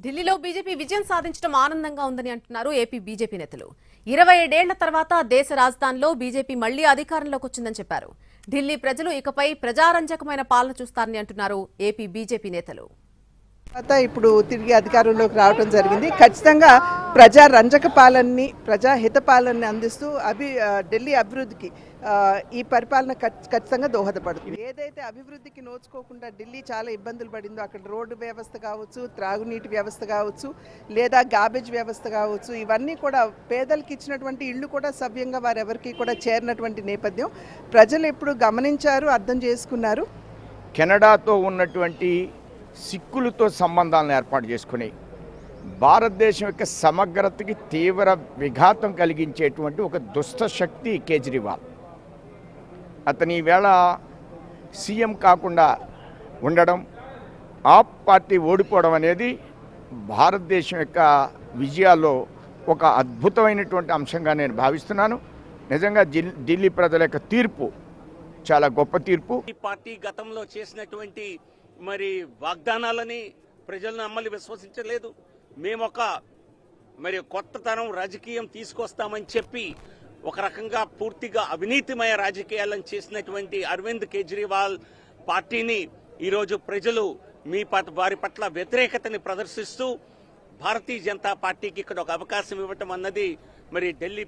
ఢిల్లీలో బీజేపీ విజయం సాధించడం ఆనందంగా ఉందని అంటున్నారు ఏపీ బీజేపీ నేతలు. 27 ఏళ్ల తర్వాత దేశ రాజధానిలో బీజేపీ మళ్లీ అధికారంలోకి వచ్చిందని చెప్పారు. ఢిల్లీ ప్రజలు ఇకపై ప్రజారంజకమైన పాలన చూస్తారని అంటున్నారు ఏపీ బీజేపీ నేతలు. ఇప్పుడు తిరిగి అధికారంలోకి రావడం జరిగింది. ఖచ్చితంగా ప్రజా రంజక పాలనని, ప్రజాహిత పాలనని అందిస్తూ ఢిల్లీ అభివృద్ధికి ఈ పరిపాలన ఖచ్చితంగా దోహదపడుతుంది. ఏదైతే అభివృద్ధికి నోచుకోకుండా ఢిల్లీ చాలా ఇబ్బందులు పడిందో, అక్కడ రోడ్డు వ్యవస్థ కావచ్చు, త్రాగునీటి వ్యవస్థ కావచ్చు, లేదా గార్బేజ్ వ్యవస్థ కావచ్చు, ఇవన్నీ కూడా పేదలకు ఇచ్చినటువంటి ఇళ్ళు కూడా సవ్యంగా వారెవరికి కూడా చేరినటువంటి నేపథ్యం ప్రజలు ఎప్పుడు గమనించారు, అర్థం చేసుకున్నారు. కెనడాతో ఉన్నటువంటి సిక్కులతో సంబంధాలను ఏర్పాటు చేసుకుని భారతదేశం యొక్క సమగ్రతకి తీవ్ర విఘాతం కలిగించేటువంటి ఒక దుష్ట శక్తి కేజ్రీవాల్. అతని ఈవేళ సీఎం కాకుండా ఉండడం, ఆప్ పార్టీ ఓడిపోవడం అనేది భారతదేశం యొక్క విజయాల్లో ఒక అద్భుతమైనటువంటి అంశంగా నేను భావిస్తున్నాను. నిజంగా ఢిల్లీ ప్రజల యొక్క తీర్పు చాలా గొప్ప తీర్పు. ఈ పార్టీ గతంలో చేసినటువంటి వాగ్దానాలని ప్రజలను నమ్మల్ని విశ్వసించలేదు. మేమొక కొత్త తరం రాజకీయం తీసుకొస్తామని చెప్పి ఒక రకంగా పూర్తిగా అవినీతిమయ రాజకీయాలను చేసినటువంటి అరవింద్ కేజ్రీవాల్ పార్టీని ఈరోజు ప్రజలు వారి పట్ల వ్యతిరేకతని ప్రదర్శిస్తూ భారతీయ జనతా పార్టీకి ఇక్కడ ఒక అవకాశం ఇవ్వటం అన్నది ఢిల్లీ